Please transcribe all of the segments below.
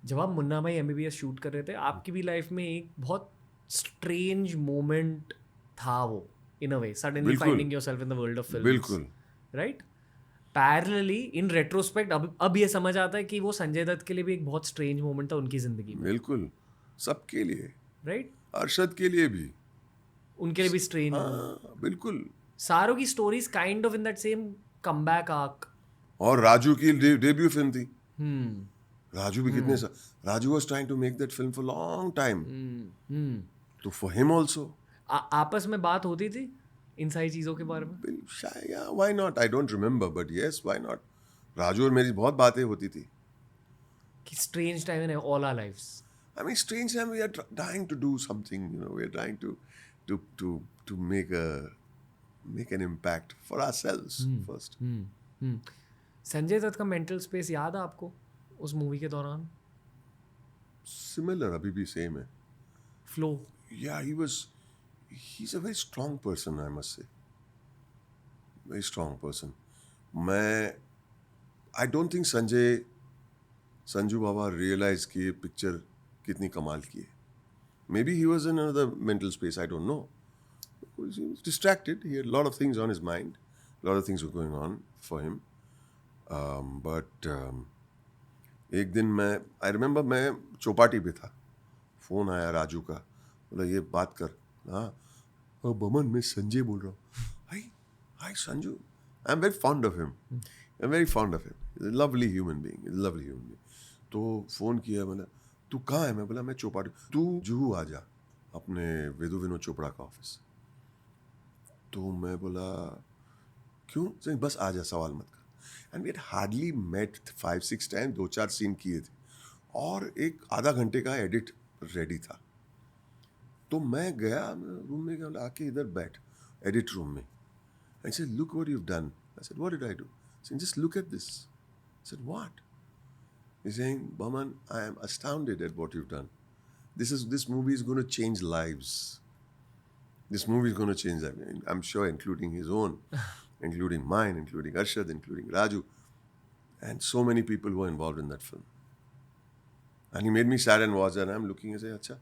जब आप मुन्ना भाई MBBS शूट कर रहे थे, आपकी भी लाइफ में एक बहुत स्ट्रेंज मोमेंट था वो, इन अ वे, सडनली बिल्कुल finding yourself in the world of films, बिल्कुल राइट? पैरेलली इन रेट्रोस्पेक्ट अब ये समझ आता है कि वो संजय दत्त के लिए भी एक बहुत स्ट्रेंज मोमेंट था उनकी जिंदगी में, बिल्कुल, सबके लिए, राइट? अरशद के लिए भी। उनके लिए भी स्ट्रेंज मोमेंट। हाँ बिल्कुल। सारों की stories kind of in that same comeback arc. और राजू की डेब्यू फिल्म थी। हम्म राजू भी कितने Raju was trying to make that film for long time, hmm. तो फॉर हिम आल्सो आपस में बात होती थी इन सारी चीज़ों के बारे में? शायद, या why not, I don't remember, but yes why not. Raju और मेरी बहुत बातें होती थी। कि strange time in all our lives. I mean, strange time we are trying to do something. You know, we are trying to to to make an impact for ourselves first. Sanjay Dutt का mental space याद है आपको उस movie के दौरान? Similar, अभी भी same है. Flow? Yeah, he's a very strong person, I must say. Very strong person. I don't think Sanju Baba realized कि ये picture कितनी कमाल की है. Maybe he was in another mental space, I don't know. He was distracted. He had a lot of things on his mind. A lot of things were going on for him. But एक दिन I remember मैं चौपाटी पे था, phone आया राजू का, बोला ये बात कर। हाँ, बमन मैं संजय बोल रहा हूँ। Hi Sanju, I'm very fond of him. I'm very fond of him. He's a lovely human being. He's a lovely human being. तो फ़ोन किया, बोला तू कहाँ है? मैं बोला मैं चौपाटी, तू जुहू आ जा अपने वेदु विनोद चोपड़ा का ऑफिस। तो मैं बोला क्यों? सही बस आ जा, सवाल मत कर। And we had hardly met 5-6 time, 2-4 seen किए थे और एक आधा घंटे का एडिट रेडी था। तो मैं गया रूम में, गया आके इधर बैठ एडिट रूम में। I said look what you have done. I said what did I do? Said just look at this. I said what? He's saying, Baman, I am astounded at what you've done. This movie is going to change lives. This movie is going to change lives. I'm sure, including his own, including mine, including Arshad, including Raju, and so many people who are involved in that film. And he made me sad and watch, and I'm looking and say, "Acha,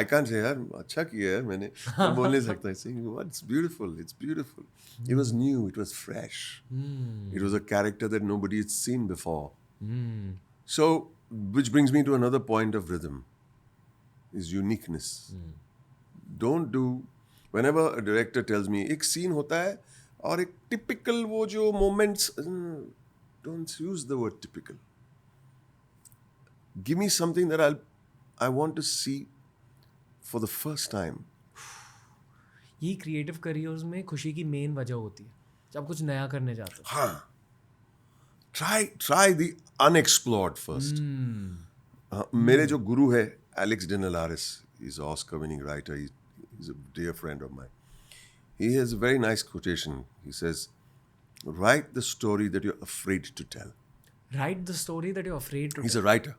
I can't say, yaar, अच्छा किया है मैंने, मैं बोल नहीं सकता." Saying, "What? It's beautiful. It's beautiful. It was new. It was fresh. It was a character that nobody had seen before." So, which brings me to another point of rhythm, is uniqueness. Don't do, whenever a director tells me, एक scene होता है और एक typical वो जो moments, don't use the word typical. Give me something that I want to see for the first time. ये creative careers में खुशी की मेन वजह होती है जब आप कुछ नया करने जाते हो। हाँ. Try the unexplored first. मेरे जो गुरु है Alex Dinelaris, he's an Oscar-winning writer. He's a dear friend of mine. He has a very nice quotation. He says, "Write the story that you're afraid to tell." Write the story that you're afraid to He's tell. a writer.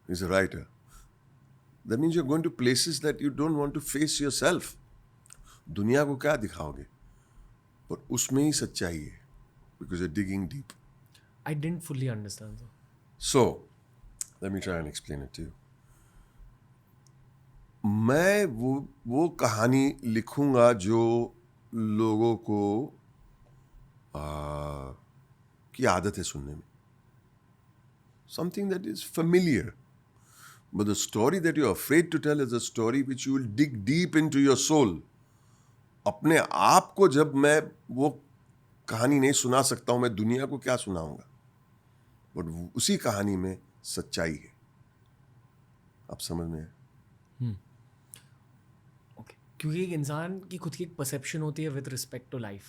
He's a writer. That means you're going to places that you don't want to face yourself. दुनिया को क्या दिखाओगे? पर उसमें ही सच्चाई है, because you're digging deep. I didn't fully understand. So, let me try and explain it to you. मैं वो कहानी लिखूंगा जो लोगों को की आदत है सुनने में. Something that is familiar. But the story that you're afraid to tell is a story which you will dig deep into your soul. अपने आप को जब मैं वो कहानी नहीं सुना सकता हूं, मैं दुनिया को क्या सुनाऊंगा? बट उसी कहानी में सच्चाई है. आप समझ में? ओके, क्योंकि एक इंसान की खुद की एक परसेप्शन होती है विद रिस्पेक्ट टू लाइफ,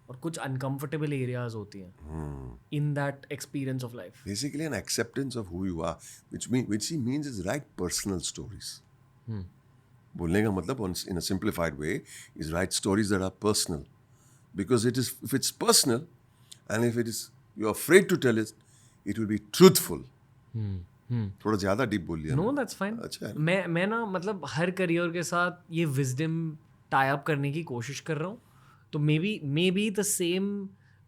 और कुछ अनकंफर्टेबल एरियाज होती हैं in that experience of life. Basically an acceptance of who you are, which he means is write personal stories. बोलने का मतलब in a simplified way is write stories that are personal, because if it's personal and if it is you're afraid to tell it, it will be truthful. थोड़ा ज्यादा deep बोल लिया. No, that's fine. अच्छा है. मैं ना मतलब her career के साथ ये विजडम टाई अप करने की कोशिश कर रहा हूँ. तो may be the same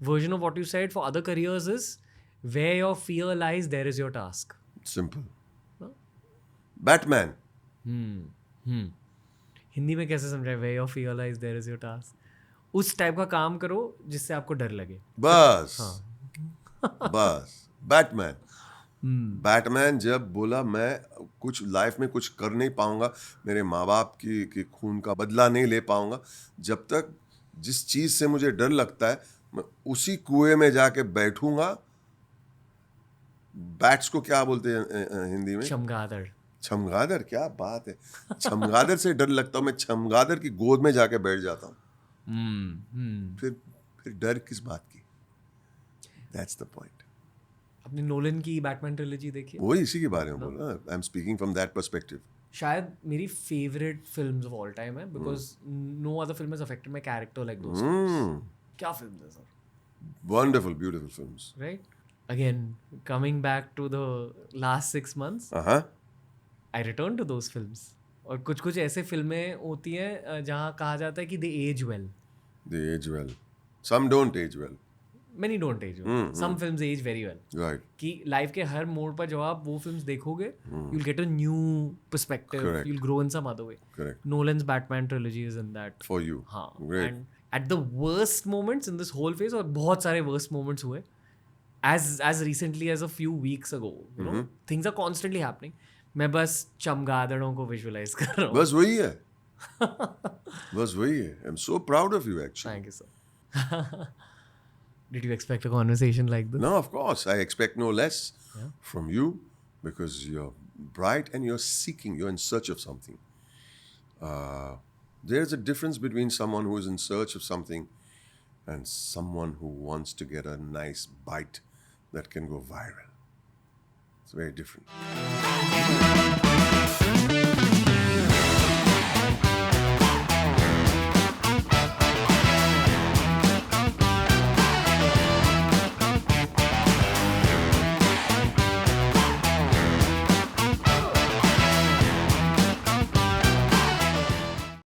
version of what you said for other careers is where your fear lies, there is your task. Simple. Batman. Hindi में कैसे समझाए? Way of realize there is your task. उस टाइप का काम करो जिससे आपको डर लगे. बस हाँ. बस बैटमैन. बैटमैन जब बोला मैं कुछ लाइफ में कुछ कर नहीं पाऊंगा, मेरे माँ बाप की खून का बदला नहीं ले पाऊंगा, जब तक जिस चीज से मुझे डर लगता है मैं उसी कुएं में जाके बैठूंगा. बैट्स को क्या बोलते हैं हिंदी में? चमगादड़. चमगादड़. क्या बात है. चमगादड़ से डर लगता हूँ, मैं चमगादड़ की गोद में जाके बैठ जाता हूँ. फिर डर किस बात की? That's the point. आपने नोलन की बैटमैन ट्रिलॉजी देखी है? वही इसी के बारे में बोला. I am speaking from that perspective. शायद मेरी favourite films of all time है, because no other film has affected my character like those films. क्या फिल्म्स है sir. Wonderful, beautiful films. Right? Again, coming back to the last 6 months, I returned to those films. और कुछ कुछ ऐसे फिल्में होती हैं जहाँ कहा जाता है कि they age well. They age well. Some don't age well. Many don't age well. Some films age very well. Right. कि लाइफ के हर मोड़ पर जब आप वो फिल्म्स देखोगे, you'll get a new perspective. Correct. You'll grow in some other way. Correct. Nolan's Batman trilogy is in that. For you. हाँ. Great. And at the worst moments in this whole phase, और बहुत सारे worst moments हुए, as recently as a few weeks ago, you know, things are constantly happening. मैं बस चमगादड़ों को visualize कर रहा हूँ. बस वही है. बस वही है. I'm so proud of you actually. Thank you, sir. Did you expect a conversation like this? No, of course. I expect no less from you because you're bright and you're seeking, you're in search of something. There's a difference between someone who is in search of something and someone who wants to get a nice bite that can go viral. It's very different.